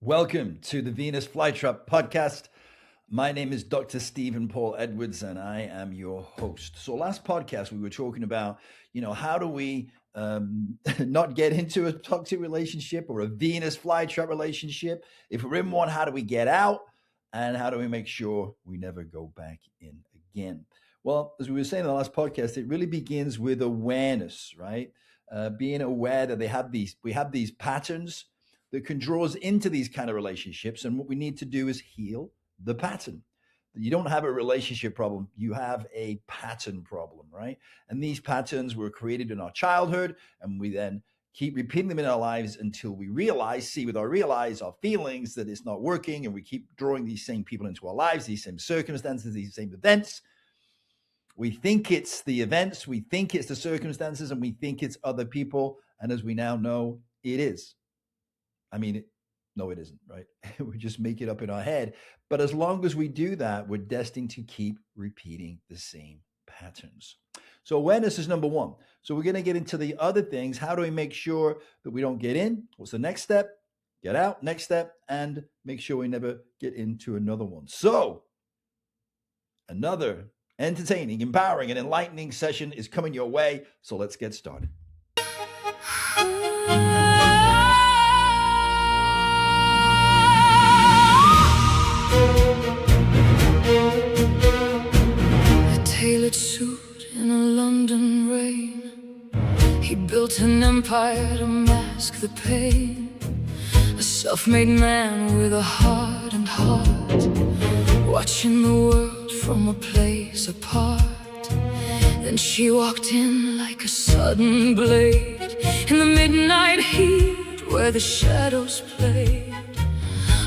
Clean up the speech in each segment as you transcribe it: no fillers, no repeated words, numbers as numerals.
Welcome to the Venus Flytrap podcast. My name is Dr. Stephen Paul Edwards, and I am your host. So, last podcast we were talking about, how do we not get into a toxic relationship or a Venus flytrap relationship? If we're in one, how do we get out? And how do we make sure we never go back in again? Well, as we were saying in the last podcast, it really begins with awareness, right? Being aware that we have these patterns that can draw us into these kind of relationships. And what we need to do is heal the pattern. You don't have a relationship problem, you have a pattern problem, right? And these patterns were created in our childhood, and we then keep repeating them in our lives until we see with our feelings that it's not working, and we keep drawing these same people into our lives, these same circumstances, these same events. We think it's the events, we think it's the circumstances, and we think it's other people. And as we now know, it is. No, it isn't, right? We just make it up in our head. But as long as we do that, we're destined to keep repeating the same patterns. So awareness is number one. So we're going to get into the other things. How do we make sure that we don't get in? What's the next step? Get out. Next step. And make sure we never get into another one. So another entertaining, empowering, and enlightening session is coming your way. So let's get started. Tailored suit in a London rain. He built an empire to mask the pain. A self-made man with a heart and heart, watching the world from a place apart. Then she walked in like a sudden blade in the midnight heat where the shadows played.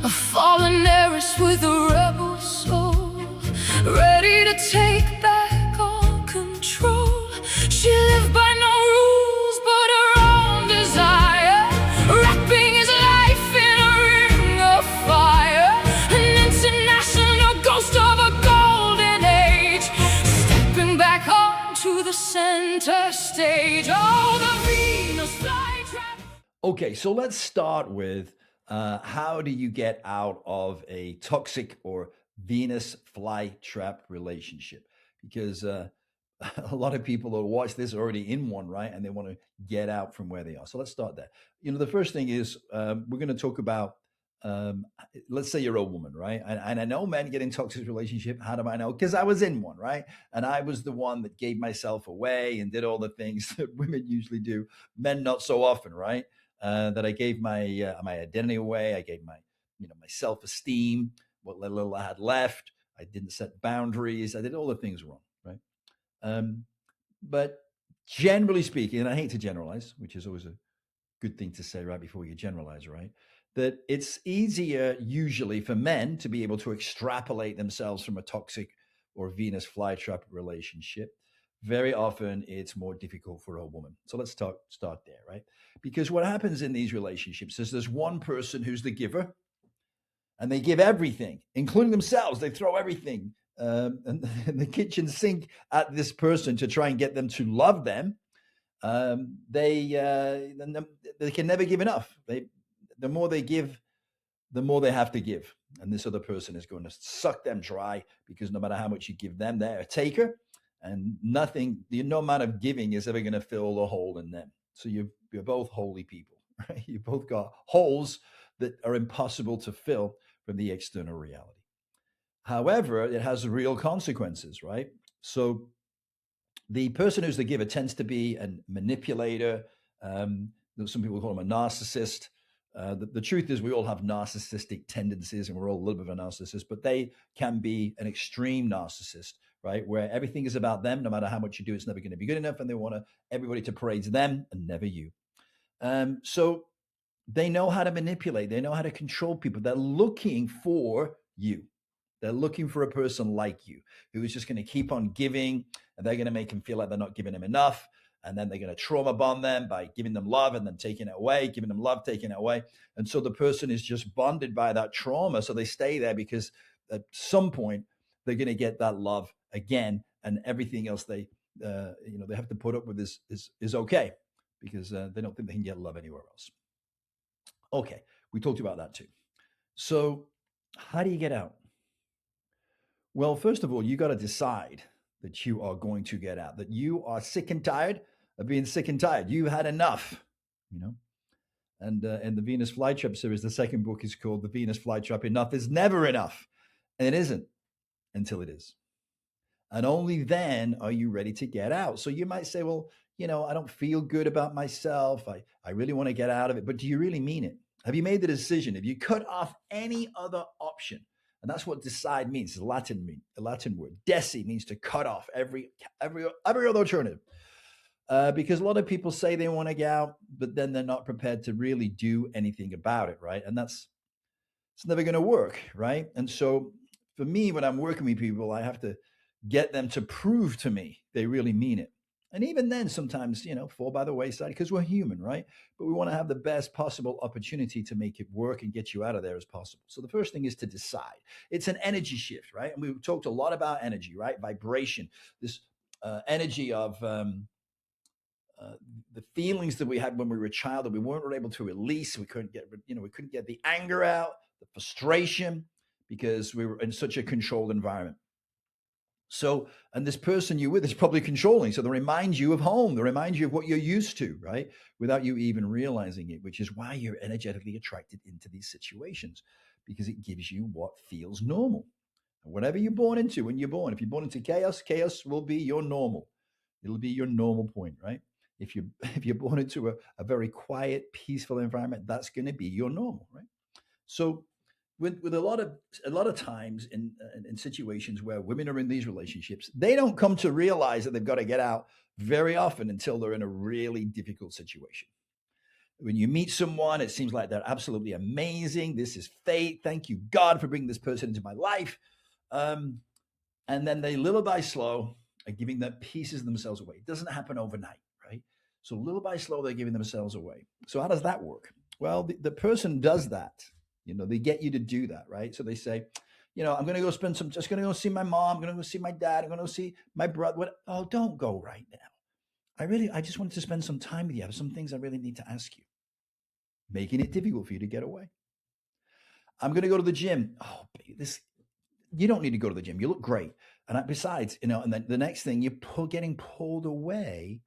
A fallen heiress with a rebel soul, ready to take back all control. She lived by no rules but her own desire, wrapping his life in a ring of fire. An international ghost of a golden age, stepping back onto the center stage. Oh, the Venus flytrap. Okay, so let's start with how do you get out of a toxic or Venus flytrap relationship? Because a lot of people who watch this are already in one, right? And they want to get out from where they are. So let's start there. The first thing is we're going to talk about, let's say you're a woman, right? And I know men get in toxic relationship. How do I know? Because I was in one, right? And I was the one that gave myself away and did all the things that women usually do, men not so often, right? That I gave my identity away. I gave my self-esteem, what little I had left. I didn't set boundaries. I did all the things wrong, right? But generally speaking, and I hate to generalize, which is always a good thing to say right before you generalize, right? That it's easier usually for men to be able to extrapolate themselves from a toxic or Venus flytrap relationship. Very often it's more difficult for a woman. So let's start there, right? Because what happens in these relationships is there's one person who's the giver, and they give everything, including themselves. They throw everything in the kitchen sink at this person to try and get them to love them. They can never give enough. The more they give, the more they have to give. And this other person is going to suck them dry, because no matter how much you give them, they're a taker. And no amount of giving is ever going to fill the hole in them. So you're both holy people, right? You both got holes that are impossible to fill from the external reality. However, it has real consequences, right? So the person who's the giver tends to be a manipulator. Some people call him a narcissist. The truth is we all have narcissistic tendencies, and we're all a little bit of a narcissist, but they can be an extreme narcissist, right? Where everything is about them. No matter how much you do, it's never going to be good enough. And they want everybody to praise them and never you. So they know how to manipulate. They know how to control people. They're looking for you. They're looking for a person like you who is just going to keep on giving, and they're going to make them feel like they're not giving them enough. And then they're going to trauma bond them by giving them love and then taking it away, giving them love, taking it away. And so the person is just bonded by that trauma. So they stay there because at some point they're going to get that love again, and everything else they have to put up with is okay, because they don't think they can get love anywhere else. Okay, we talked about that too. So, how do you get out? Well, first of all, you got to decide that you are going to get out, that you are sick and tired of being sick and tired. You had enough, you know. And in the Venus Flytrap series, the second book is called The Venus Flytrap Enough is Never Enough. And it isn't until it is. And only then are you ready to get out. So you might say, well, I don't feel good about myself. I really want to get out of it. But do you really mean it? Have you made the decision? Have you cut off any other option? And that's what decide means. It's a Latin word. Deci means to cut off every other alternative. Because a lot of people say they want to get out, but then they're not prepared to really do anything about it, right? And it's never going to work, right? And so for me, when I'm working with people, I have to get them to prove to me they really mean it. And even then, sometimes, fall by the wayside because we're human, right? But we want to have the best possible opportunity to make it work and get you out of there as possible. So the first thing is to decide. It's an energy shift, right? And we've talked a lot about energy, right? Vibration, this energy of uh, the feelings that we had when we were a child that we weren't able to release. We couldn't get the anger out, the frustration, because we were in such a controlled environment. So, and this person you're with is probably controlling. So they remind you of home. They remind you of what you're used to, right? Without you even realizing it, which is why you're energetically attracted into these situations, because it gives you what feels normal. And whatever you're born into when you're born, if you're born into chaos, chaos will be your normal. It'll be your normal point, right? If you if you're born into a very quiet, peaceful environment, that's going to be your normal, right? So with a lot of times in situations where women are in these relationships, they don't come to realize that they've got to get out very often until they're in a really difficult situation. When you meet someone, it seems like they're absolutely amazing. This is fate. Thank you, God, for bringing this person into my life. Um, and then they little by slow are giving their pieces of themselves away. It doesn't happen overnight, right? So little by slow, they're giving themselves away. So how does that work? Well, the person does that. They get you to do that, right? So they say, I'm going to go just going to go see my mom. I'm going to go see my dad. I'm going to go see my brother. What? Oh, don't go right now. I just wanted to spend some time with you. I have some things I really need to ask you, making it difficult for you to get away. I'm going to go to the gym. Oh, you don't need to go to the gym. You look great. And besides, and then the next thing, you're getting pulled away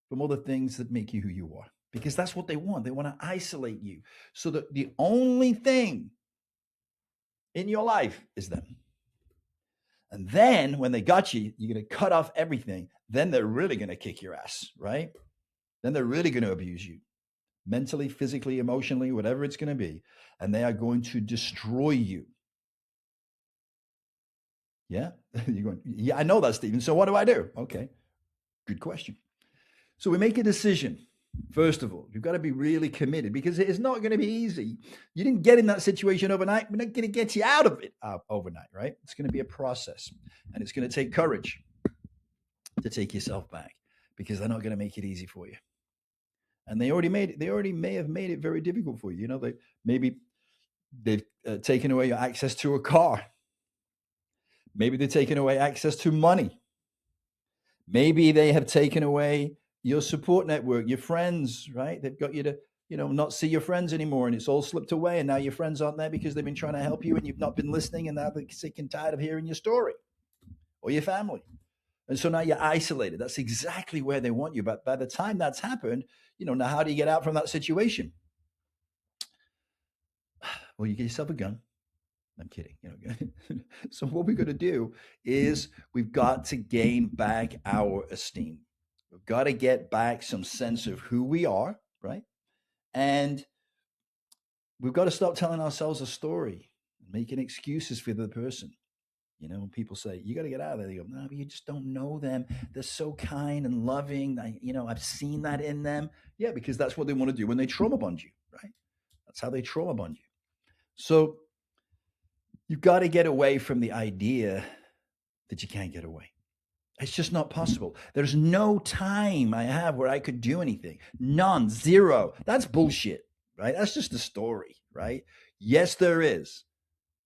from all the things that make you who you are, because that's what they want. They want to isolate you so that the only thing in your life is them. And then when they got you, you're going to cut off everything. Then they're really going to kick your ass, right? Then they're really going to abuse you mentally, physically, emotionally, whatever it's going to be. And they are going to destroy you. Yeah. You're going, yeah, I know that, Stephen. So what do I do? Okay. Good question. So we make a decision. First of all, you've got to be really committed, because it is not going to be easy. You didn't get in that situation overnight. We're not going to get you out of it overnight, right? It's going to be a process, and it's going to take courage to take yourself back, because they're not going to make it easy for you. And they already may have made it very difficult for you. They've taken away your access to a car. Maybe they've taken away access to money. Maybe they have taken away your support network, your friends, right? They've got you to, not see your friends anymore, and it's all slipped away. And now your friends aren't there because they've been trying to help you and you've not been listening, and now they're sick and tired of hearing your story, or your family. And so now you're isolated. That's exactly where they want you. But by the time that's happened, now how do you get out from that situation? Well, you get yourself a gun. I'm kidding. So what we're going to do is we've got to gain back our esteem. We've got to get back some sense of who we are, right? And we've got to stop telling ourselves a story, making excuses for the other person. When people say, you got to get out of there, they go, no, but you just don't know them. They're so kind and loving. I've seen that in them. Yeah, because that's what they want to do when they trauma bond you, right? That's how they trauma bond you. So you've got to get away from the idea that you can't get away. It's just not possible. There's no time I have where I could do anything. None, zero. That's bullshit, right? That's just a story, right? Yes, there is.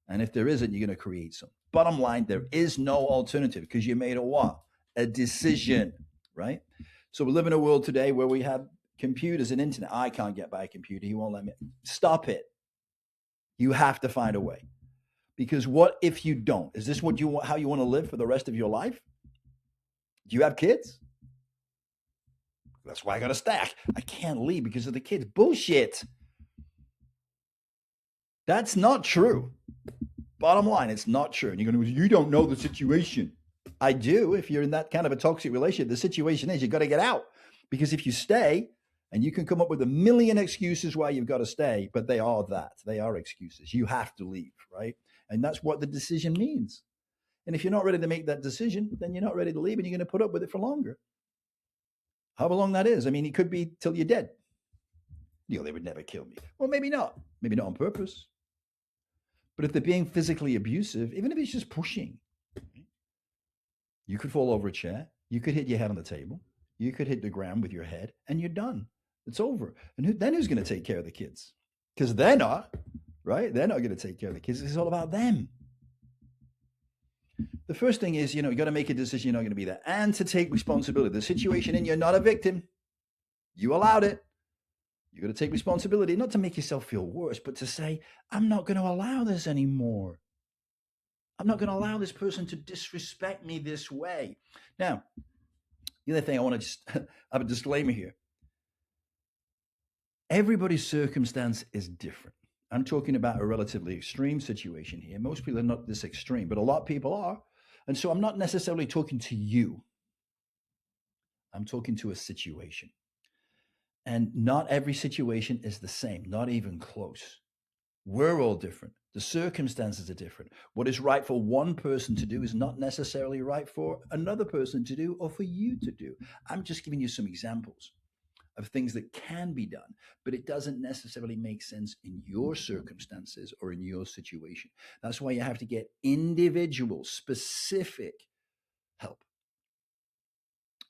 And if there isn't, you're going to create some. Bottom line, there is no alternative, because you made a what? A decision, right? So we live in a world today where we have computers and internet. I can't get by a computer. He won't let me. Stop it. You have to find a way. Because what if you don't? Is this what you want, how you want to live for the rest of your life? Do you have kids? That's why I got a stack. I can't leave because of the kids. Bullshit. That's not true. Bottom line, it's not true. And you're going to, you don't know the situation. I do. If you're in that kind of a toxic relationship, the situation is you got to get out. Because if you stay, and you can come up with a million excuses why you've got to stay, but they are that. They are excuses. You have to leave, right? And that's what the decision means. And if you're not ready to make that decision, then you're not ready to leave and you're going to put up with it for longer. However long that is. I mean, it could be till you're dead. You know, they would never kill me. Well, maybe not. Maybe not on purpose. But if they're being physically abusive, even if it's just pushing, you could fall over a chair. You could hit your head on the table. You could hit the ground with your head and you're done. It's over. And then who's going to take care of the kids? Because they're not, right? They're not going to take care of the kids. It's all about them. The first thing is, you got to make a decision you're not going to be there and to take responsibility. The situation and you're not a victim. You allowed it. You got to take responsibility, not to make yourself feel worse, but to say, I'm not going to allow this anymore. I'm not going to allow this person to disrespect me this way. Now, the other thing I want to just have a disclaimer here. Everybody's circumstance is different. I'm talking about a relatively extreme situation here. Most people are not this extreme, but a lot of people are. And so I'm not necessarily talking to you. I'm talking to a situation. And not every situation is the same, not even close. We're all different. The circumstances are different. What is right for one person to do is not necessarily right for another person to do or for you to do. I'm just giving you some examples of things that can be done, but it doesn't necessarily make sense in your circumstances or in your situation. That's why you have to get individual, specific help.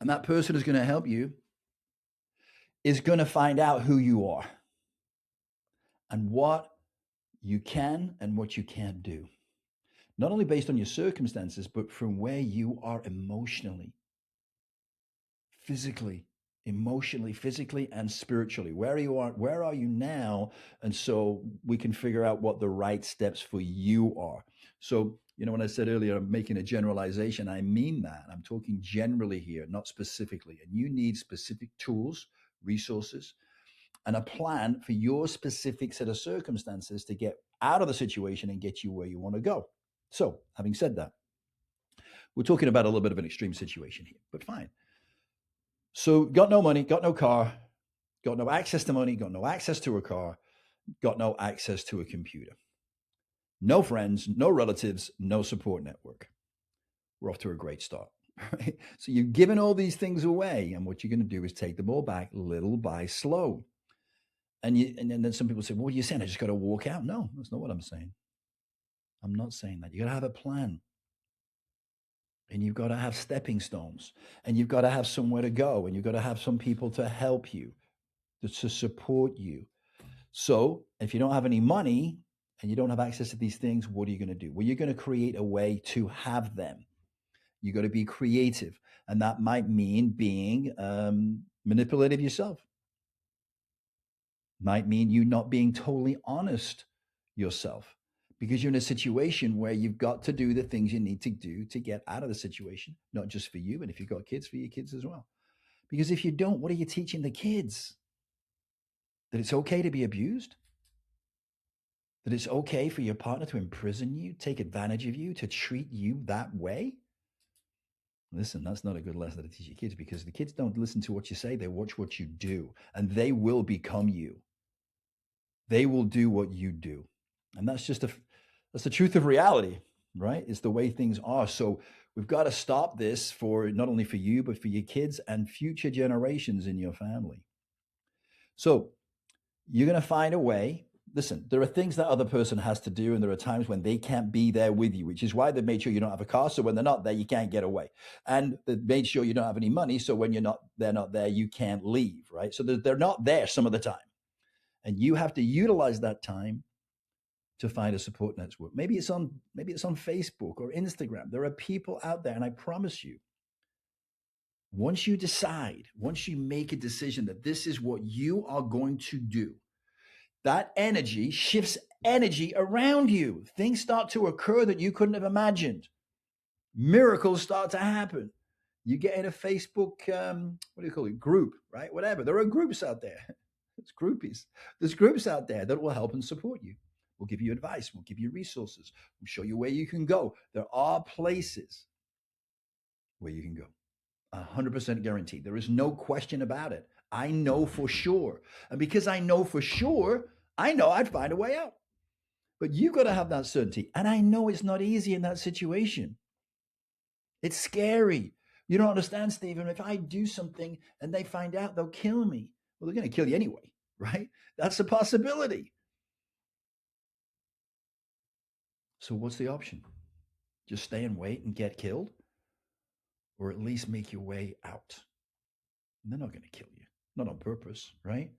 And that person who's going to help you is going to find out who you are and what you can and what you can't do. Not only based on your circumstances, but from where you are emotionally, physically, and spiritually. Where are you now? And so we can figure out what the right steps for you are. So, when I said earlier, I'm making a generalization, I mean that. I'm talking generally here, not specifically. And you need specific tools, resources, and a plan for your specific set of circumstances to get out of the situation and get you where you want to go. So, having said that, we're talking about a little bit of an extreme situation here, but fine. So, got no money, got no car, got no access to money, got no access to a car, got no access to a computer. No friends, no relatives, no support network. We're off to a great start. Right? So you've given all these things away, and what you're going to do is take them all back little by slow. And then some people say, well, what are you saying? I just got to walk out. No, that's not what I'm saying. I'm not saying that. You got to have a plan. And you've got to have stepping stones. And you've got to have somewhere to go. And you've got to have some people to help you, to support you. So if you don't have any money and you don't have access to these things, what are you going to do? Well, you're going to create a way to have them. You got to be creative. And that might mean being manipulative yourself. Might mean you not being totally honest yourself because you're in a situation where you've got to do the things you need to do to get out of the situation, not just for you, but if you've got kids, for your kids as well. Because if you don't, what are you teaching the kids? That it's okay to be abused? That it's okay for your partner to imprison you, take advantage of you, to treat you that way? Listen, that's not a good lesson to teach your kids because the kids don't listen to what you say. They watch what you do, and they will become you. They will do what you do. And that's the truth of reality, right? It's the way things are. So we've got to stop this for not only for you, but for your kids and future generations in your family. So you're going to find a way. Listen, there are things that other person has to do, and there are times when they can't be there with you, which is why they've made sure you don't have a car. So when they're not there, you can't get away. And they've made sure you don't have any money. So when they're not there, you can't leave, right? So they're not there some of the time. And you have to utilize that time to find a support network. Maybe it's on Facebook or Instagram. There are people out there, and I promise you, once you make a decision that this is what you are going to do, that energy shifts energy around you. Things start to occur that you couldn't have imagined. Miracles start to happen. You get in a Facebook, what do you call it, group, right? Whatever. There are groups out there. It's groupies. There's groups out there that will help and support you. We'll give you advice. We'll give you resources. We'll show you where you can go. There are places where you can go. 100% guaranteed. There is no question about it. I know for sure. And because I know for sure, I know I'd find a way out. But you've got to have that certainty. And I know it's not easy in that situation. It's scary. You don't understand, Stephen. If I do something and they find out, they'll kill me. Well, they're going to kill you anyway, right? That's a possibility. So, what's the option? Just stay and wait and get killed? Or at least make your way out? And they're not going to kill you, not on purpose, right?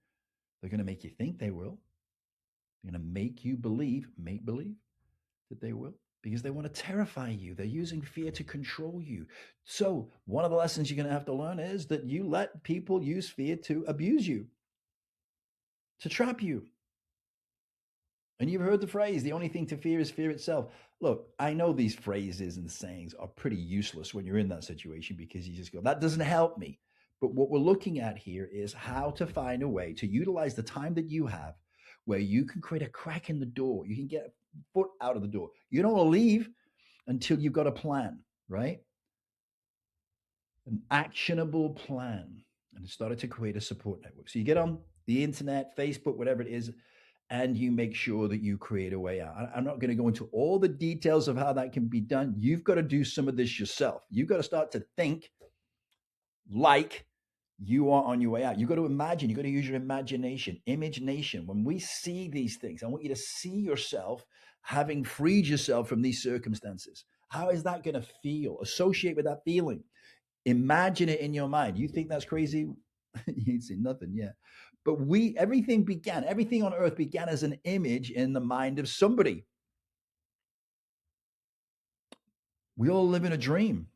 They're going to make you think they will. They're going to make you believe, make believe that they will, because they want to terrify you. They're using fear to control you. So, one of the lessons you're going to have to learn is that you let people use fear to abuse you, to trap you. And you've heard the phrase, the only thing to fear is fear itself. Look, I know these phrases and sayings are pretty useless when you're in that situation because you just go, that doesn't help me. But what we're looking at here is how to find a way to utilize the time that you have where you can create a crack in the door. You can get a foot out of the door. You don't want to leave until you've got a plan, right? An actionable plan. And it started to create a support network. So you get on the internet, Facebook, whatever it is, and you make sure that you create a way out. I'm not going to go into all the details of how that can be done. You've got to do some of this yourself. You've got to start to think like you are on your way out. You've got to imagine. You've got to use your imagination, imagination. When we see these things, I want you to see yourself having freed yourself from these circumstances. How is that going to feel? Associate with that feeling. Imagine it in your mind. You think that's crazy? You ain't seen nothing yet. But everything on earth began as an image in the mind of somebody. We all live in a dream.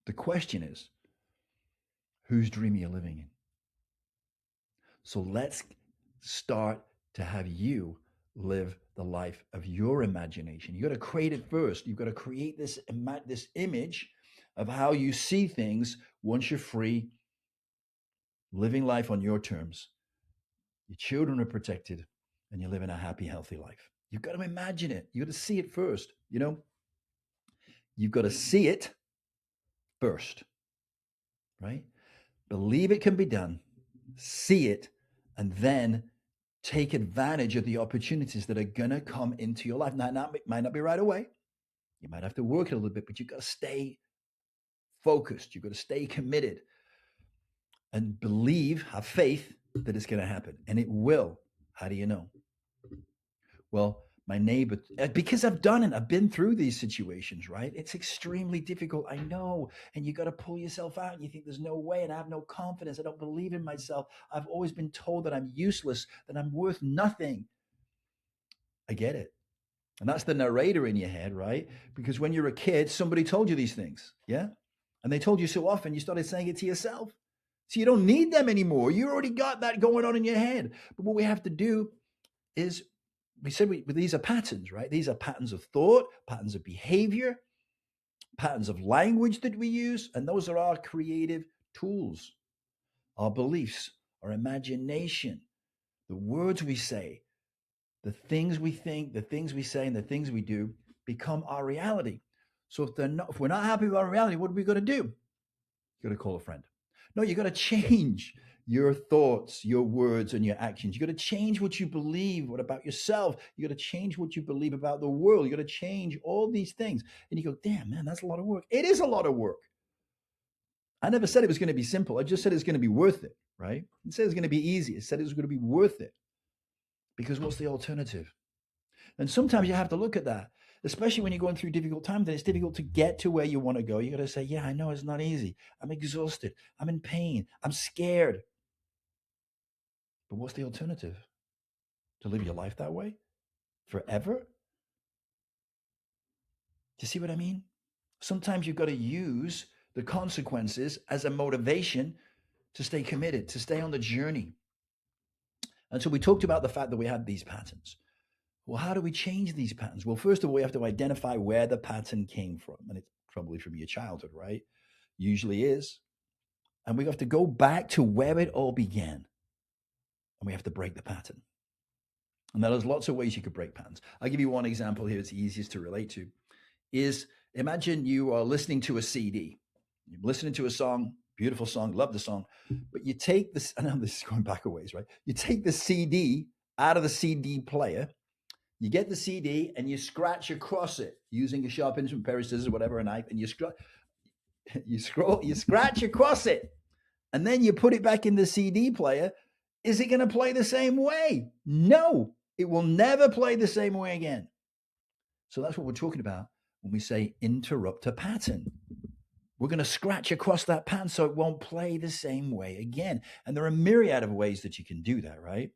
The question is, whose dream are you living in? So let's start to have you live the life of your imagination. You got to create it first. You've got to create this image of how you see things once you're free, living life on your terms. Your children are protected, and you're living a happy, healthy life. You've got to imagine it. You've got to see it first. You've got to see it first, right? Believe it can be done, see it, and then take advantage of the opportunities that are going to come into your life. Now, it might not be right away. You might have to work it a little bit, but you've got to stay focused. You've got to stay committed and believe, have faith that it's going to happen. And it will. How do you know? Well, my neighbor, because I've done it, I've been through these situations, right? It's extremely difficult. I know. And you got to pull yourself out. And you think there's no way. And I have no confidence. I don't believe in myself. I've always been told that I'm useless, that I'm worth nothing. I get it. And that's the narrator in your head, right? Because when you're a kid, somebody told you these things. Yeah. And they told you so often, you started saying it to yourself. So you don't need them anymore. You already got that going on in your head. But what we have to do is, we said these are patterns, right? These are patterns of thought, patterns of behavior, patterns of language that we use. And those are our creative tools, our beliefs, our imagination, the words we say, the things we think, the things we say, and the things we do become our reality. So if we're not happy with our reality, what are we going to do? You got to call a friend. No, you got to change your thoughts, your words, and your actions. You got to change what you believe about yourself. You got to change what you believe about the world. You got to change all these things. And you go, damn, man, that's a lot of work. It is a lot of work. I never said it was going to be simple. I just said it's going to be worth it, right? I said it's going to be easy. I said it was going to be worth it. Because what's the alternative? And sometimes you have to look at that, especially when you're going through difficult times, and it's difficult to get to where you want to go. You got to say, yeah, I know it's not easy. I'm exhausted. I'm in pain. I'm scared. But what's the alternative? To live your life that way? Forever? Do you see what I mean? Sometimes you've got to use the consequences as a motivation to stay committed, to stay on the journey. And so we talked about the fact that we had these patterns. Well, how do we change these patterns? Well, first of all, we have to identify where the pattern came from. And it's probably from your childhood, right? Usually is. And we have to go back to where it all began. And we have to break the pattern. And there's lots of ways you could break patterns. I'll give you one example here. It's easiest to relate to. Is imagine you are listening to a CD. You're listening to a song, beautiful song, love the song, but you take this, I know this is going back a ways, right? You take the CD out of the CD player, you get the CD and you scratch across it using a sharp instrument, pair of scissors, whatever, a knife, and you scratch across it, and then you put it back in the CD player. Is it going to play the same way? No, it will never play the same way again. So that's what we're talking about when we say interrupt a pattern. We're going to scratch across that pattern so it won't play the same way again. And there are a myriad of ways that you can do that, right?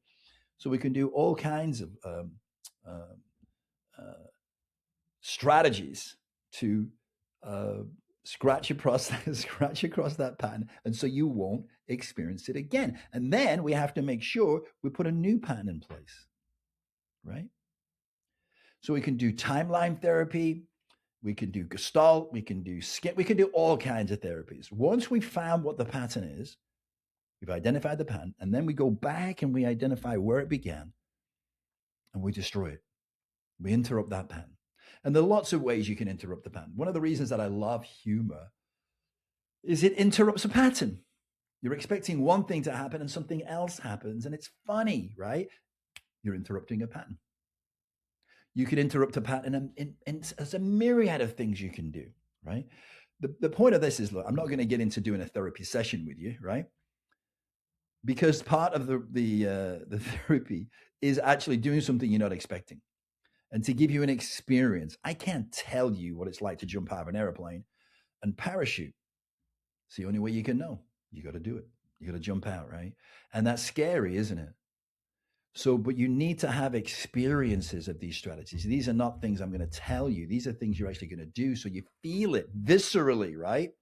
So we can do all kinds of strategies to scratch across that pattern, and so you won't experience it again. And then we have to make sure we put a new pattern in place, right? So we can do timeline therapy, we can do Gestalt, we can do skip, we can do all kinds of therapies. Once we've found what the pattern is, we've identified the pattern, and then we go back and we identify where it began, and we destroy it. We interrupt that pattern. And there are lots of ways you can interrupt the pattern. One of the reasons that I love humor is it interrupts a pattern. You're expecting one thing to happen and something else happens, and it's funny, right? You're interrupting a pattern. You can interrupt a pattern, and there's a myriad of things you can do, right? The point of this is, look, I'm not going to get into doing a therapy session with you, right? Because part of the therapy is actually doing something you're not expecting. And to give you an experience, I can't tell you what it's like to jump out of an airplane and parachute. It's the only way you can know. You got to do it. You got to jump out, right? And that's scary, isn't it? So, but you need to have experiences of these strategies. These are not things I'm going to tell you. These are things you're actually going to do. So you feel it viscerally, right?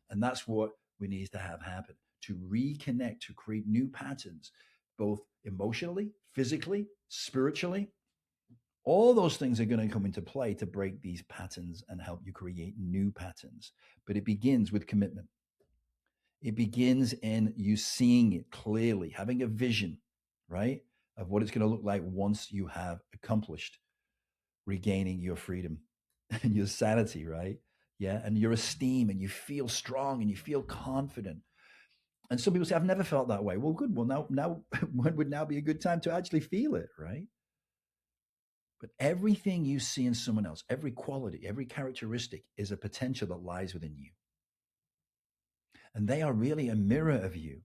And that's what we need to have happen, to reconnect, to create new patterns, both emotionally, physically, spiritually. All those things are going to come into play to break these patterns and help you create new patterns. But it begins with commitment. It begins in you seeing it clearly, having a vision, right, of what it's going to look like once you have accomplished regaining your freedom and your sanity, right? Yeah, and your esteem, and you feel strong and you feel confident. And some people say, I've never felt that way. Well, good. Well, now when would now be a good time to actually feel it, right? But everything you see in someone else, every quality, every characteristic is a potential that lies within you. And they are really a mirror of you.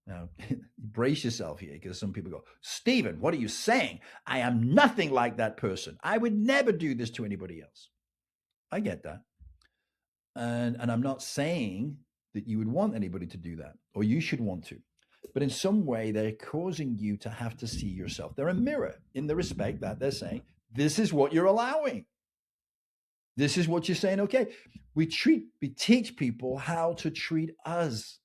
Now, brace yourself here, because some people go, Stephen, what are you saying? I am nothing like that person. I would never do this to anybody else. I get that. And I'm not saying that you would want anybody to do that, or you should want to. But in some way, they're causing you to have to see yourself. They're a mirror in the respect that they're saying, this is what you're allowing. This is what you're saying. Okay, we teach people how to treat us.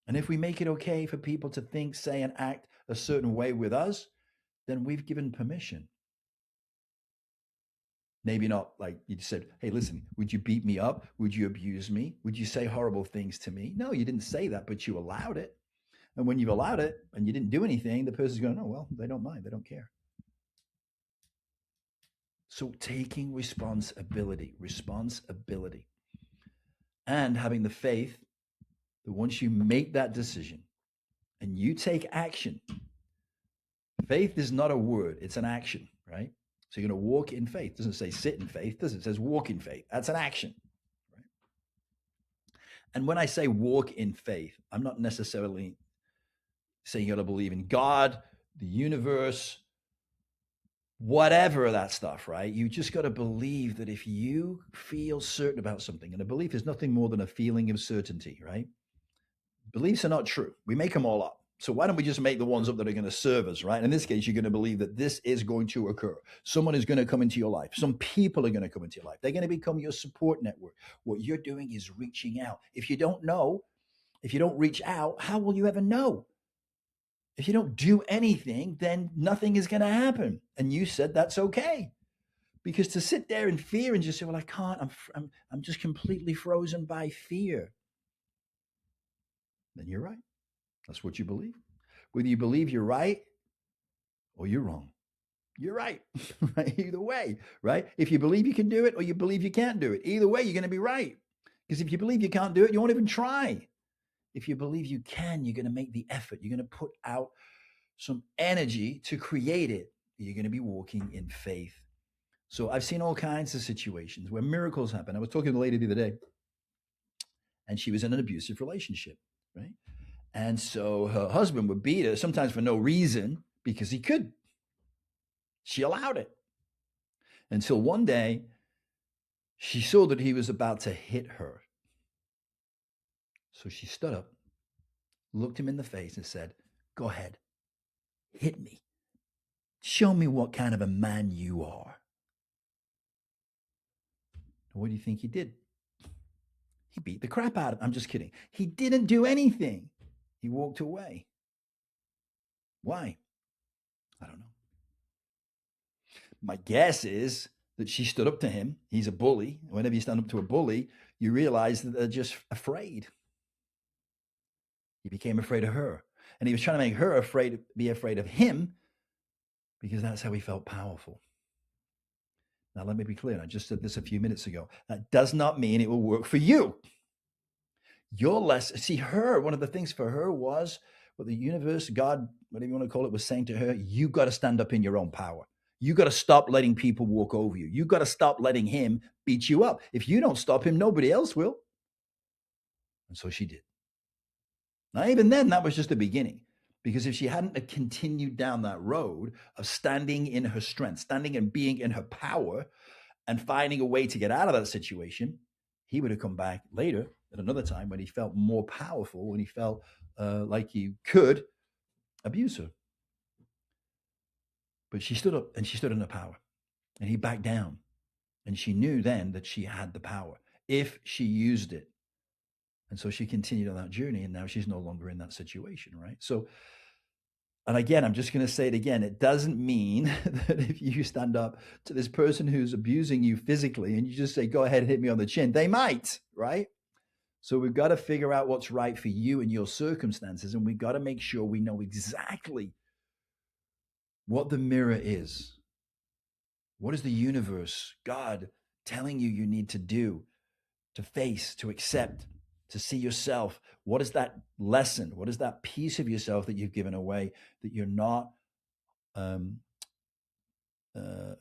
And if we make it okay for people to think, say, and act a certain way with us, then we've given permission. Maybe not like you said, hey, listen, would you beat me up? Would you abuse me? Would you say horrible things to me? No, you didn't say that, but you allowed it. And when you've allowed it and you didn't do anything, the person's going, oh, well, they don't mind. They don't care. So taking responsibility, and having the faith that once you make that decision and you take action, faith is not a word, it's an action, right? So you're going to walk in faith. It doesn't say sit in faith, does it? It says walk in faith. That's an action, right? And when I say walk in faith, I'm not necessarily saying you got to believe in God, the universe, whatever that stuff, right? You just got to believe that if you feel certain about something, and a belief is nothing more than a feeling of certainty, right? Beliefs are not true. We make them all up. So why don't we just make the ones up that are going to serve us, right? In this case, you're going to believe that this is going to occur. Someone is going to come into your life. Some people are going to come into your life. They're going to become your support network. What you're doing is reaching out. If you don't know, if you don't reach out, how will you ever know? If you don't do anything, then nothing is going to happen. And you said that's okay. Because to sit there in fear and just say, well, I can't, I'm just completely frozen by fear, then you're right. That's what you believe. Whether you believe you're right or you're wrong, you're right. Right? Either way, right? If you believe you can do it or you believe you can't do it, either way, you're going to be right. Because if you believe you can't do it, you won't even try. If you believe you can, you're going to make the effort. You're going to put out some energy to create it. You're going to be walking in faith. So I've seen all kinds of situations where miracles happen. I was talking to a lady the other day, and she was in an abusive relationship, right? And so her husband would beat her, sometimes for no reason, because he could. She allowed it. Until one day, she saw that he was about to hit her. So she stood up, looked him in the face, and said, "Go ahead, hit me. Show me what kind of a man you are." What do you think he did? He beat the crap out of him. I'm just kidding. He didn't do anything. He walked away. Why? I don't know. My guess is that she stood up to him. He's a bully. Whenever you stand up to a bully, you realize that they're just afraid. He became afraid of her. And he was trying to make her be afraid of him because that's how he felt powerful. Now, let me be clear. I just said this a few minutes ago. That does not mean it will work for you. You're less, see, her, one of the things for her was what the universe, God, whatever you want to call it, was saying to her, you got to stand up in your own power. You got to stop letting people walk over you. You got to stop letting him beat you up. If you don't stop him, nobody else will. And so she did. Now, even then, that was just the beginning. Because if she hadn't continued down that road of standing in her strength, standing and being in her power, and finding a way to get out of that situation, he would have come back later at another time when he felt more powerful, when he felt like he could abuse her. But she stood up and she stood in her power, and he backed down. And she knew then that she had the power if she used it. And so she continued on that journey, and now she's no longer in that situation, right? So, and again, I'm just going to say it again. It doesn't mean that if you stand up to this person who's abusing you physically and you just say, go ahead and hit me on the chin, they might, right? So we've got to figure out what's right for you and your circumstances. And we've got to make sure we know exactly what the mirror is. What is the universe, God, telling you need to do, to face, to accept, to see yourself? What is that lesson? What is that piece of yourself that you've given away that you're not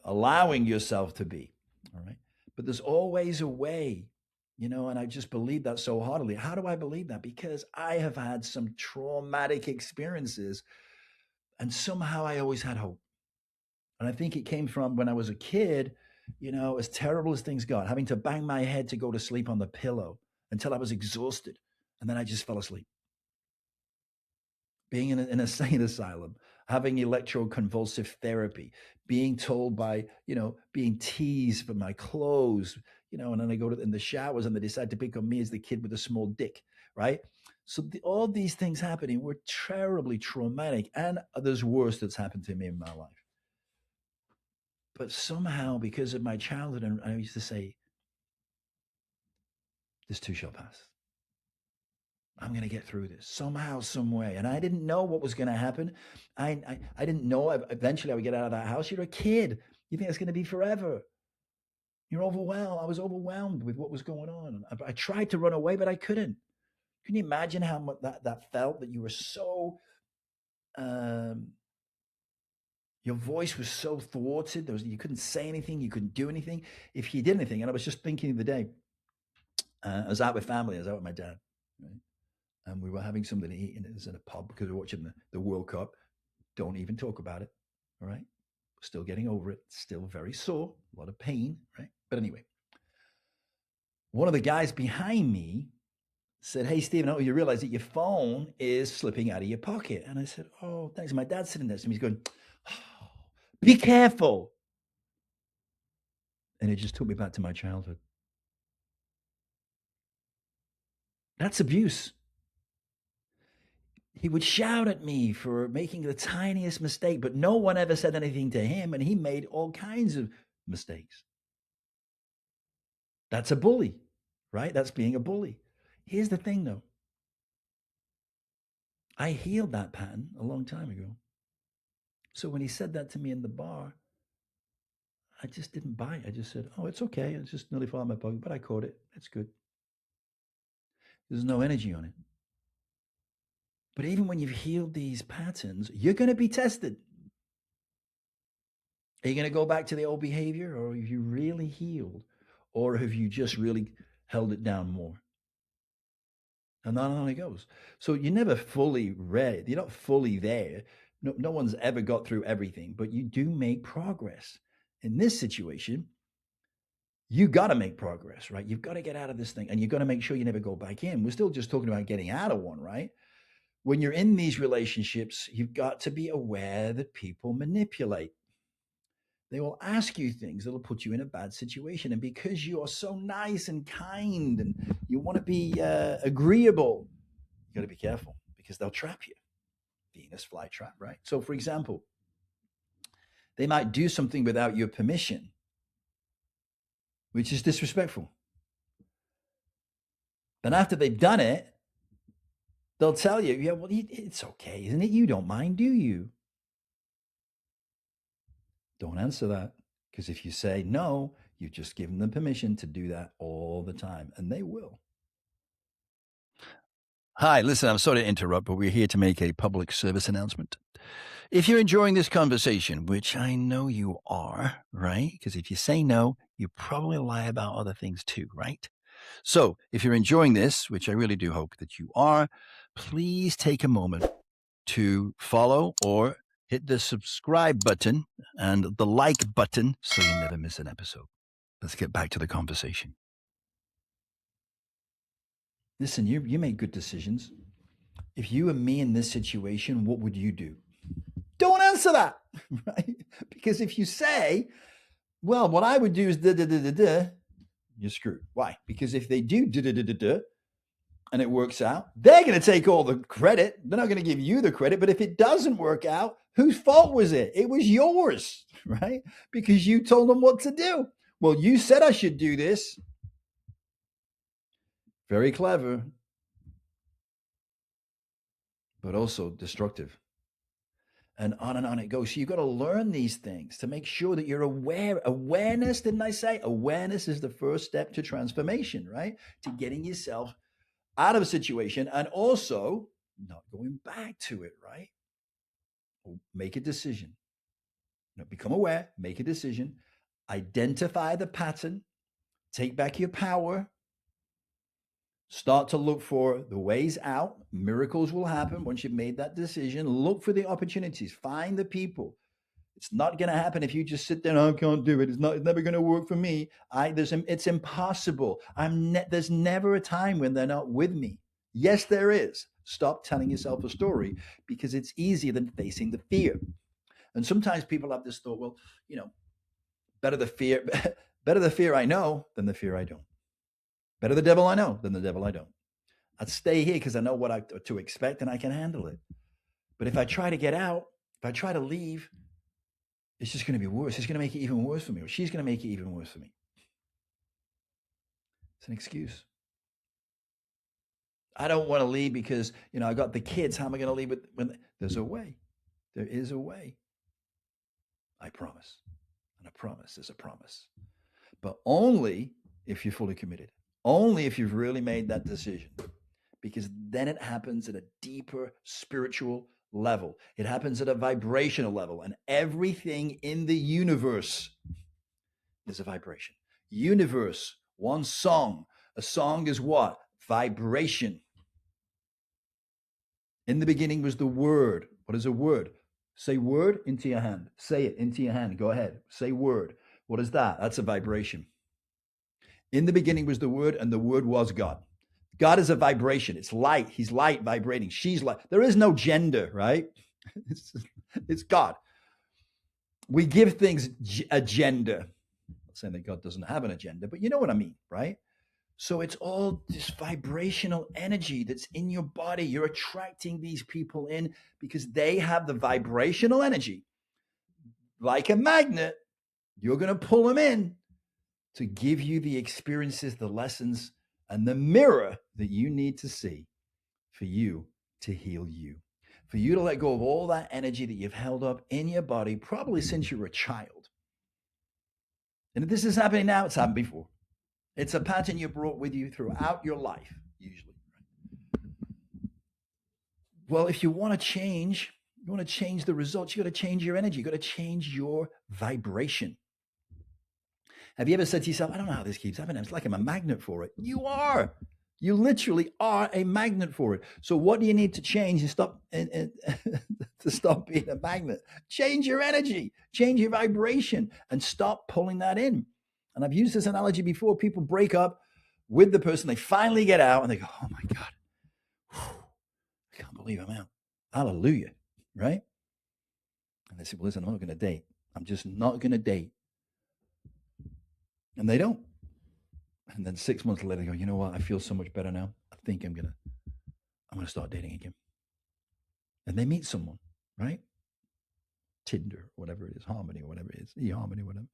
allowing yourself to be? All right. But there's always a way, and I just believe that so heartily. How do I believe that? Because I have had some traumatic experiences, and somehow I always had hope. And I think it came from when I was a kid, as terrible as things got, having to bang my head to go to sleep on the pillow until I was exhausted. And then I just fell asleep. Being in an insane asylum, having electroconvulsive therapy, being told by, being teased for my clothes, and then I go in the showers and they decide to pick on me as the kid with a small dick, right? So all these things happening were terribly traumatic, and there's worse that's happened to me in my life. But somehow, because of my childhood, and I used to say, this too shall pass. I'm going to get through this somehow, some way. And I didn't know what was going to happen. I didn't know eventually I would get out of that house. You're a kid. You think it's going to be forever. You're overwhelmed. I was overwhelmed with what was going on. I tried to run away, but I couldn't. Can you imagine how much that felt, that you were so, your voice was so thwarted. You couldn't say anything. You couldn't do anything if you did anything. And I was just thinking the day, I was out with family. I was out with my dad. Right? And we were having something to eat, and it was in a pub because we were watching the World Cup. Don't even talk about it. All right. Still getting over it. Still very sore. A lot of pain. Right. But anyway, one of the guys behind me said, "Hey, Stephen, oh, you realize that your phone is slipping out of your pocket?" And I said, "Oh, thanks." My dad's sitting next to me. He's going, "Oh, be careful." And it just took me back to my childhood. That's abuse. He would shout at me for making the tiniest mistake, but no one ever said anything to him, and he made all kinds of mistakes. That's a bully, right? That's being a bully. Here's the thing, though. I healed that pattern a long time ago. So when he said that to me in the bar, I just didn't buy it. I just said, "Oh, it's okay. It's just nearly fell out of my pocket, but I caught it. It's good." There's no energy on it. But even when you've healed these patterns, you're going to be tested. Are you going to go back to the old behavior, or have you really healed? Or have you just really held it down more? And on it goes. So you're never fully ready. You're not fully there. No one's ever got through everything, but you do make progress. In this situation, you got to make progress, right? You've got to get out of this thing, and you've got to make sure you never go back in. We're still just talking about getting out of one, right? When you're in these relationships, you've got to be aware that people manipulate. They will ask you things that'll put you in a bad situation. And because you are so nice and kind and you want to be agreeable, you got to be careful because they'll trap you. Venus flytrap, right? So, for example, they might do something without your permission, which is disrespectful. Then, after they've done it, they'll tell you, "Yeah, well, it's okay, isn't it? You don't mind, do you?" Don't answer that, because if you say no, you've just given them permission to do that all the time, and they will. Hi, listen, I'm sorry to interrupt, but we're here to make a public service announcement. If you're enjoying this conversation, which I know you are, right? Because if you say no, you probably lie about other things too, right? So if you're enjoying this, which I really do hope that you are, please take a moment to follow or hit the subscribe button and the like button so you never miss an episode. Let's get back to the conversation. Listen, you make good decisions. If you were me in this situation, what would you do? Don't answer that, right? Because if you say, well, what I would do is da da da da da, you're screwed. Why? Because if they do da da da da da and it works out, they're going to take all the credit. They're not going to give you the credit. But if it doesn't work out, whose fault was it? It was yours, right? Because you told them what to do. Well, you said I should do this. Very clever, but also destructive. And on it goes. So you've got to learn these things to make sure that you're aware. Awareness, didn't I say? Awareness is the first step to transformation, right? To getting yourself out of a situation and also not going back to it, right? Make a decision. Become aware, make a decision, identify the pattern, take back your power, start to look for the ways out. Miracles will happen once you've made that decision. Look for the opportunities, find the people. It's not going to happen if you just sit there. I can't do it. It's never going to work for me. It's impossible. There's never a time when they're not with me. Yes, there is. Stop telling yourself a story because it's easier than facing the fear. And sometimes people have this thought, well, better the fear I know than the fear I don't. Better the devil I know than the devil I don't. I'd stay here because I know what to expect and I can handle it. But if I try to get out, if I try to leave, it's just going to be worse. It's going to make it even worse for me, or she's going to make it even worse for me. It's an excuse. I don't want to leave because, I got the kids. How am I going to leave when there's a way? There is a way. I promise. And a promise is a promise. But only if you're fully committed. Only if you've really made that decision. Because then it happens at a deeper spiritual level. It happens at a vibrational level. And everything in the universe is a vibration. Universe, one song. A song is what? Vibration. In the beginning was the word. What is a word? Say word into your hand. Say it into your hand. Go ahead. Say word. What is that? That's a vibration. In the beginning was the word, and the word was God. God is a vibration. It's light. He's light vibrating. She's light. There is no gender, right? It's God. We give things a gender. I'm not saying that God doesn't have an agenda, but you know what I mean, right? So it's all this vibrational energy that's in your body. You're attracting these people in because they have the vibrational energy. Like a magnet, you're going to pull them in to give you the experiences, the lessons, and the mirror that you need to see for you to heal you, for you to let go of all that energy that you've held up in your body, probably since you were a child. And if this is happening now, it's happened before. It's a pattern you brought with you throughout your life, usually. Well, if you want to change, you want to change the results, you got to change your energy, you got to change your vibration. Have you ever said to yourself, I don't know how this keeps happening? It's like I'm a magnet for it. You are. You literally are a magnet for it. So what do you need to change and stop and to stop being a magnet? Change your energy, change your vibration, and stop pulling that in. And I've used this analogy before. People break up with the person, they finally get out, and they go, "Oh my God, I can't believe I'm out. Hallelujah!" Right? And they say, "Well, listen, I'm not going to date. I'm just not going to date." And they don't. And then 6 months later, they go, "You know what? I feel so much better now. I think I'm gonna start dating again." And they meet someone, right? Tinder, whatever it is, Harmony, whatever it is, eHarmony, whatever,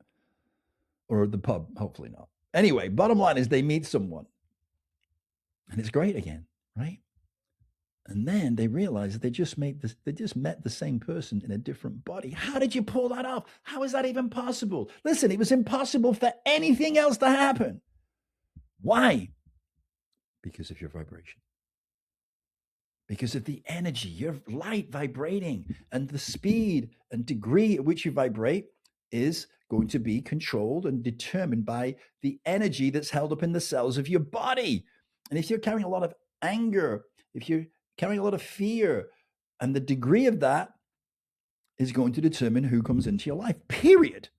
or the pub. Hopefully not. Anyway, bottom line is they meet someone, and it's great again, right? And then they realize that they just met the same person in a different body. How did you pull that off? How is that even possible? Listen, it was impossible for anything else to happen. Why? Because of your vibration. Because of the energy, your light vibrating, and the speed and degree at which you vibrate is going to be controlled and determined by the energy that's held up in the cells of your body. And if you're carrying a lot of anger, if you're carrying a lot of fear, and the degree of that is going to determine who comes into your life, period.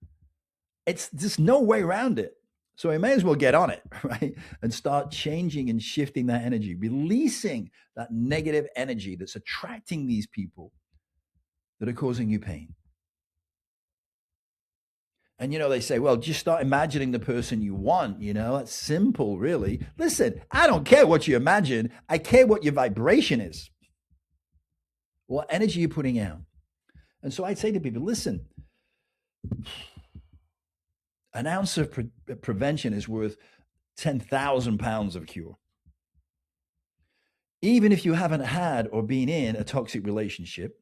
It's just no way around it. So we may as well get on it, right? And start changing and shifting that energy, releasing that negative energy that's attracting these people that are causing you pain. And, they say, well, just start imagining the person you want. That's simple, really. Listen, I don't care what you imagine. I care what your vibration is, what energy you're putting out. And so I'd say to people, listen, an ounce of prevention is worth 10,000 pounds of cure. Even if you haven't had or been in a toxic relationship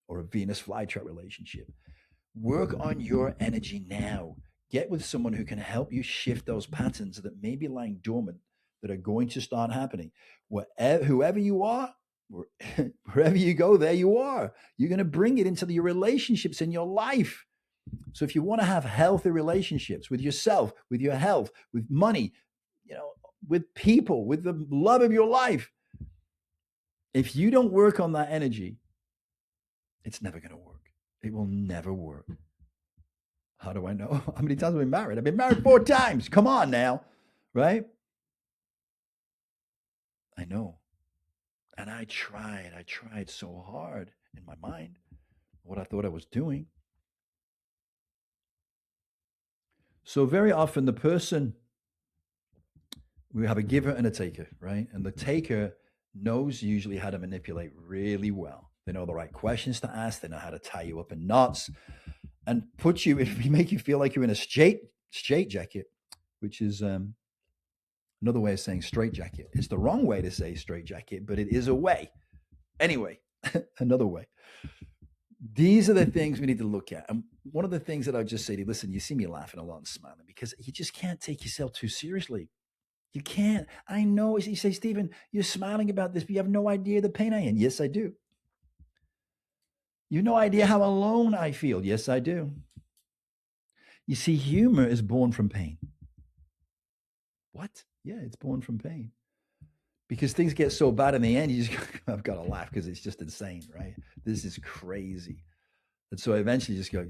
or a Venus flytrap relationship, work on your energy now. Get with someone who can help you shift those patterns that may be lying dormant that are going to start happening. Whoever you are, wherever you go, there you are. You're going to bring it into your relationships in your life. So if you want to have healthy relationships with yourself, with your health, with money, with people, with the love of your life, if you don't work on that energy, it's never going to work. It will never work. How do I know? How many times have I been married? I've been married 4 times. Come on now, right? I know. And I tried so hard in my mind, what I thought I was doing. So very often we have a giver and a taker, right? And the taker knows usually how to manipulate really well. They know the right questions to ask. They know how to tie you up in knots and make you feel like you're in a straight jacket, which is another way of saying straight jacket. It's the wrong way to say straight jacket, but it is a way. Anyway, another way. These are the things we need to look at. And one of the things that I'll just say to you, listen, you see me laughing a lot and smiling because you just can't take yourself too seriously. You can't. I know. You say, Stephen, you're smiling about this, but you have no idea the pain I am. Yes, I do. You have no idea how alone I feel. Yes, I do. You see, humor is born from pain. What? Yeah, it's born from pain. Because things get so bad in the end, I've got to laugh because it's just insane, right? This is crazy. And so eventually you just go,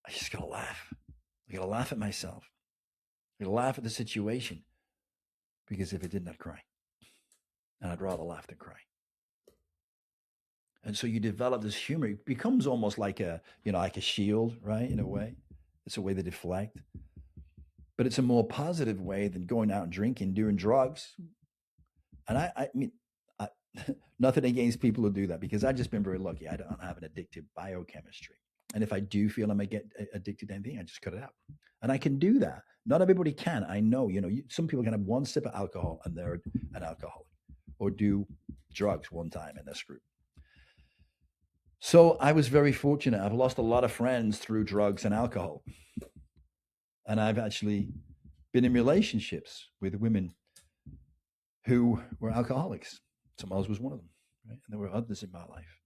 I just got to laugh. I got to laugh at myself. I got to laugh at the situation. Because if it didn't, I'd cry. And I'd rather laugh than cry. And so you develop this humor. It becomes almost like a shield, right? In a way. It's a way to deflect. but it's a more positive way than going out and drinking, doing drugs. And I mean, I, nothing against people who do that because I've just been very lucky. I don't have an addictive biochemistry. And if I do feel I may get addicted to anything, I just cut it out. And I can do that. Not everybody can. I know, some people can have one sip of alcohol and they're an alcoholic or do drugs one time and they're screwed. So I was very fortunate. I've lost a lot of friends through drugs and alcohol. And I've actually been in relationships with women who were alcoholics. Samaras was one of them, right? And there were others in my life.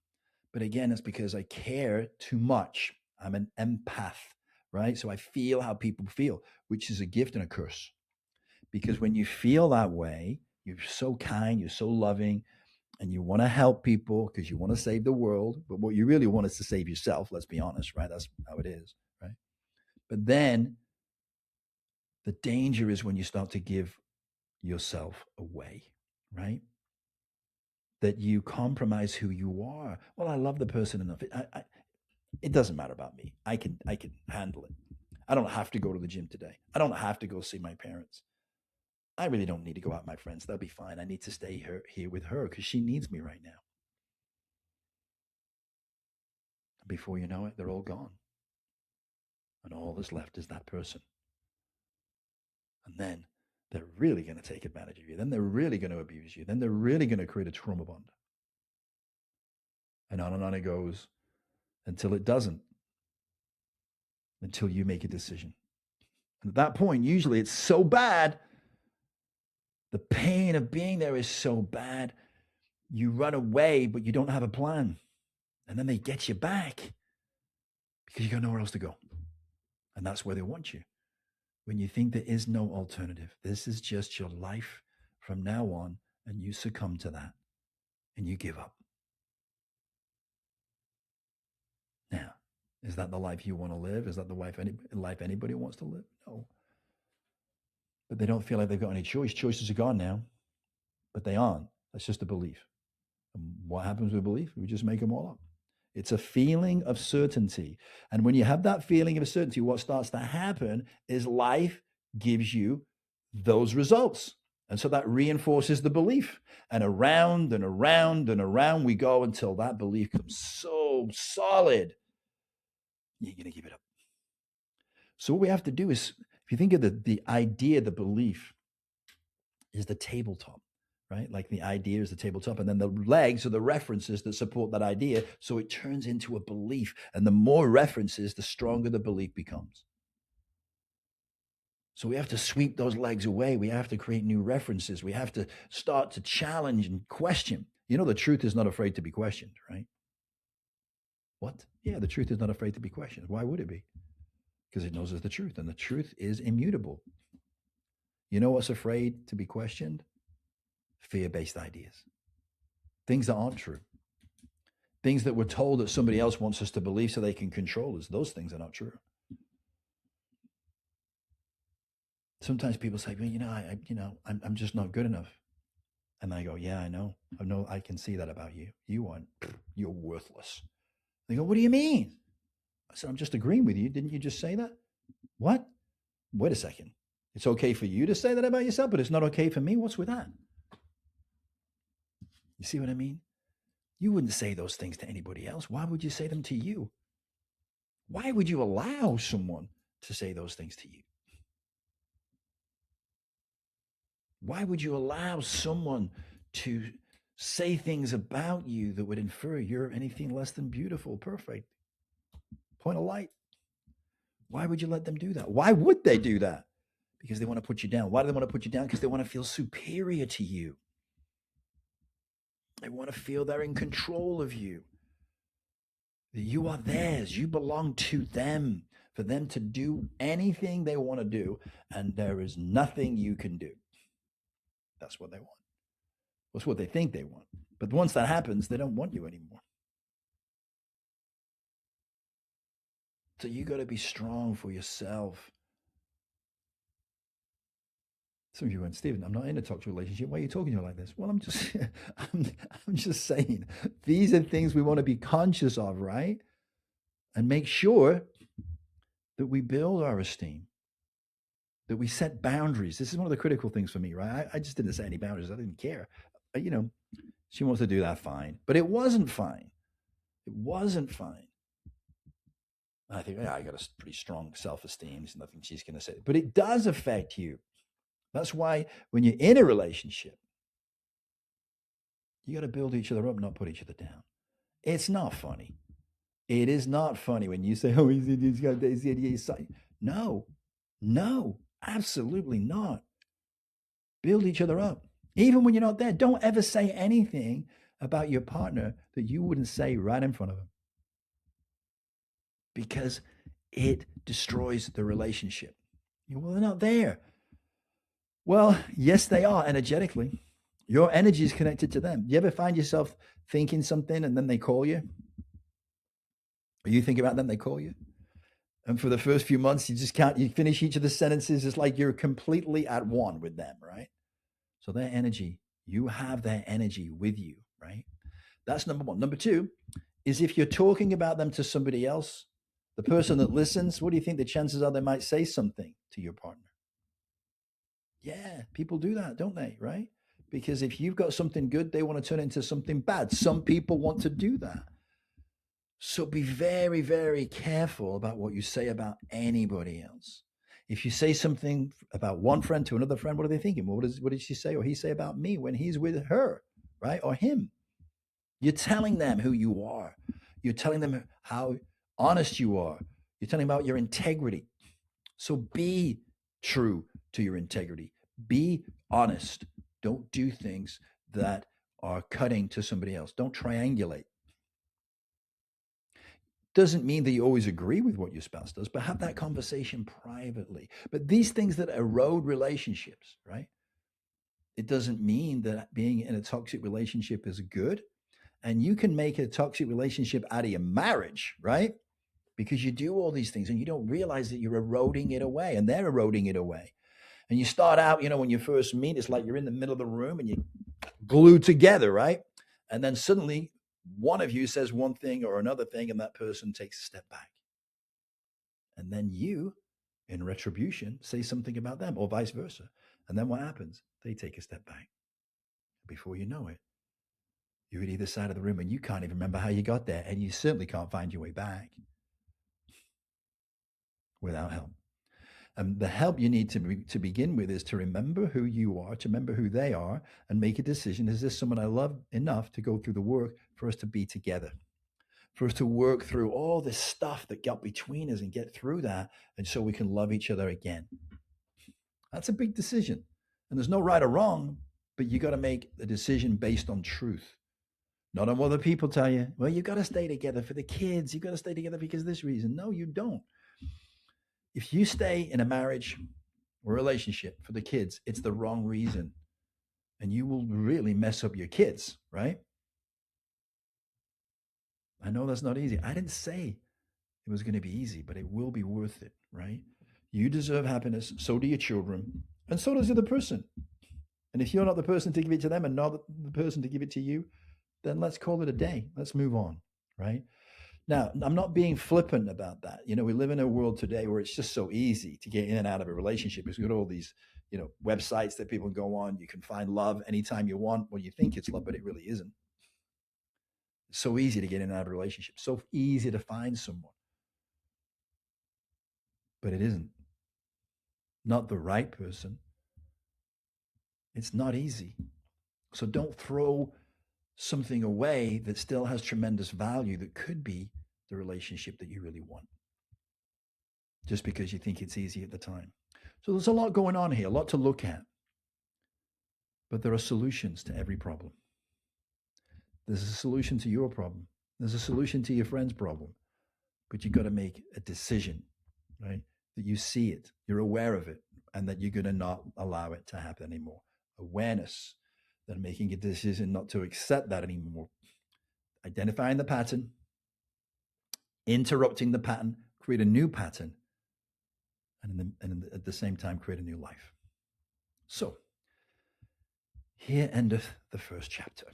But again, it's because I care too much. I'm an empath, right? So I feel how people feel, which is a gift and a curse. Because when you feel that way, you're so kind, you're so loving, and you want to help people because you want to save the world. But what you really want is to save yourself. Let's be honest, right? That's how it is, right? But then the danger is when you start to give yourself away, right? That you compromise who you are. Well, I love the person enough. It doesn't matter about me. I can handle it. I don't have to go to the gym today. I don't have to go see my parents. I really don't need to go out with my friends. They'll be fine. I need to stay here with her because she needs me right now. Before you know it, they're all gone. And all that's left is that person. And then they're really going to take advantage of you. Then they're really going to abuse you. Then they're really going to create a trauma bond. And on it goes until it doesn't, until you make a decision. And at that point, usually it's so bad. The pain of being there is so bad. You run away, but you don't have a plan. And then they get you back because you got nowhere else to go. And that's where they want you. When you think there is no alternative, this is just your life from now on, and you succumb to that and you give up. Now, is that the life you want to live? Is that the life anybody wants to live? No. But they don't feel like they've got any choice. Choices are gone now, but they aren't. That's just a belief. And what happens with belief? We just make them all up. It's a feeling of certainty. And when you have that feeling of certainty, what starts to happen is life gives you those results. And so that reinforces the belief. And around and around and around we go until that belief becomes so solid, you're going to give it up. So what we have to do is, if you think of the idea, the belief is the tabletop, right? Like the idea is the tabletop, and then the legs are the references that support that idea. So it turns into a belief. And the more references, the stronger the belief becomes. So we have to sweep those legs away. We have to create new references. We have to start to challenge and question. The truth is not afraid to be questioned, right? What? Yeah, the truth is not afraid to be questioned. Why would it be? Because it knows it's the truth, and the truth is immutable. You know what's afraid to be questioned? Fear-based ideas. Things that aren't true. Things that we're told that somebody else wants us to believe so they can control us. Those things are not true. Sometimes people say, well, I'm just not good enough. And I go, yeah, I know. I can see that about you. You're worthless. They go, what do you mean? I said, I'm just agreeing with you. Didn't you just say that? What? Wait a second. It's okay for you to say that about yourself, but it's not okay for me. What's with that? You see what I mean? You wouldn't say those things to anybody else. Why would you say them to you? Why would you allow someone to say those things to you? Why would you allow someone to say things about you that would infer you're anything less than beautiful, perfect, point of light? Why would you let them do that? Why would they do that? Because they want to put you down. Why do they want to put you down? Because they want to feel superior to you. They want to feel they're in control of you. That you are theirs. You belong to them. For them to do anything they want to do, and there is nothing you can do. That's what they want. That's what they think they want. But once that happens, they don't want you anymore. So you got to be strong for yourself. Some of you went, Stephen, I'm not in a toxic relationship. Why are you talking to me like this? Well, I'm just saying, these are things we want to be conscious of, right? And make sure that we build our esteem. that we set boundaries. This is one of the critical things for me, right? I just didn't set any boundaries. I didn't care. You know, she wants to do that, fine. But it wasn't fine. It wasn't fine. I think, yeah, I got a pretty strong self esteem. There's nothing she's going to say. But it does affect you. That's why when you're in a relationship, you got to build each other up, not put each other down. It's not funny. It is not funny when you say, "Oh, he's got this idiot." No, no, absolutely not. Build each other up, even when you're not there. Don't ever say anything about your partner that you wouldn't say right in front of them, because it destroys the relationship. Well, they're not there. Well, yes, they are energetically. Your energy is connected to them. You ever find yourself thinking something and then they call you? Or you think about them, they call you? And for the first few months, you just can't, you finish each of the sentences. It's like you're completely at one with them, right? So their energy, you have their energy with you, right? That's number one. Number two is if you're talking about them to somebody else, the person that listens, what do you think the chances are they might say something to your partner? Yeah, people do that, don't they? Right? Because if you've got something good, they want to turn it into something bad. Some people want to do that. So be very, very careful about what you say about anybody else. If you say something about one friend to another friend, what are they thinking? Well, what did she say or he say about me when he's with her, right? Or him? You're telling them who you are. You're telling them how honest you are. You're telling them about your integrity. So be true to your integrity. Be honest. Don't do things that are cutting to somebody else. Don't triangulate. Doesn't mean that you always agree with what your spouse does, but have that conversation privately. But these things that erode relationships, right? It doesn't mean that being in a toxic relationship is good. And you can make a toxic relationship out of your marriage, right? Because you do all these things and you don't realize that you're eroding it away and they're eroding it away. And you start out, when you first meet, it's like you're in the middle of the room and you glue together, right? And then suddenly one of you says one thing or another thing and that person takes a step back. And then you, in retribution, say something about them or vice versa. And then what happens? They take a step back. Before you know it, you're at either side of the room and you can't even remember how you got there. And you certainly can't find your way back without help. And the help you need to begin with is to remember who you are, to remember who they are, and make a decision. Is this someone I love enough to go through the work for us to be together? For us to work through all this stuff that got between us and get through that, and so we can love each other again. That's a big decision. And there's no right or wrong, but you got to make a decision based on truth. Not on what other people tell you. Well, you got to stay together for the kids. You got to stay together because of this reason. No, you don't. If you stay in a marriage or relationship for the kids, it's the wrong reason. And you will really mess up your kids, right? I know that's not easy. I didn't say it was going to be easy, but it will be worth it, right? You deserve happiness. So do your children. And so does the other person. And if you're not the person to give it to them and not the person to give it to you, then let's call it a day. Let's move on, right? Now, I'm not being flippant about that. We live in a world today where it's just so easy to get in and out of a relationship. Because we've got all these, websites that people go on. You can find love anytime you want. Well, you think it's love, but it really isn't. It's so easy to get in and out of a relationship. So easy to find someone. But it isn't. Not the right person. It's not easy. So don't throw something away that still has tremendous value that could be the relationship that you really want, just because you think it's easy at the time. So there's a lot going on here, a lot to look at. But there are solutions to every problem. There's a solution to your problem. There's a solution to your friend's problem. But you've got to make a decision, right? That you see it, you're aware of it, and that you're going to not allow it to happen anymore. Awareness, then making a decision not to accept that anymore. Identifying the pattern, interrupting the pattern, create a new pattern, and at the same time, create a new life. So, here endeth the first chapter,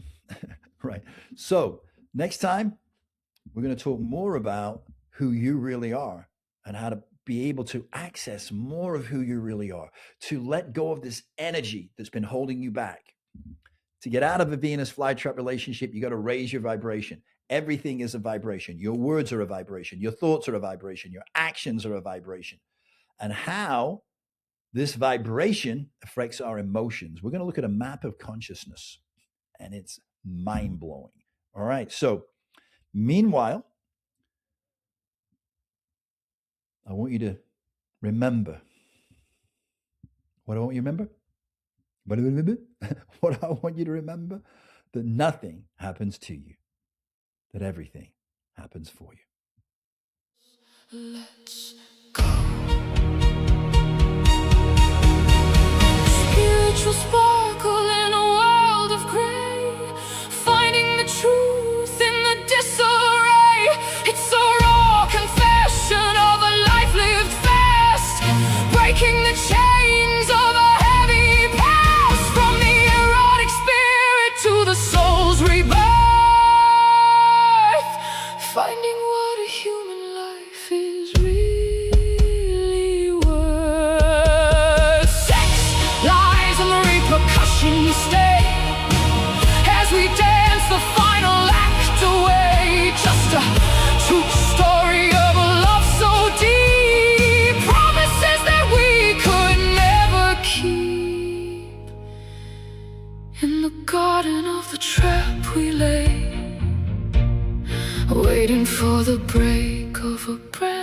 right? So, next time, we're going to talk more about who you really are and how to be able to access more of who you really are, to let go of this energy that's been holding you back. To get out of a Venus flytrap relationship, you got to raise your vibration. Everything is a vibration. Your words are a vibration. Your thoughts are a vibration. Your actions are a vibration. And how this vibration affects our emotions. We're going to look at a map of consciousness, and it's mind blowing. All right. So, meanwhile, I want you to remember. What do I want you to remember? What I want you to remember? That nothing happens to you, that everything happens for you. Let's go. Spiritual sparkle in a world of gray, finding the truth in the disarray. It's a raw confession of a life lived fast, breaking the chains of a heavy past, from the erotic spirit to the soul's rebirth, finding what a human life is really worth. Sex, lies, and the repercussions stay as we dance the final act away. Just a true story of a love so deep, promises that we could never keep. In the garden of the trap we lay, waiting for the break of a brand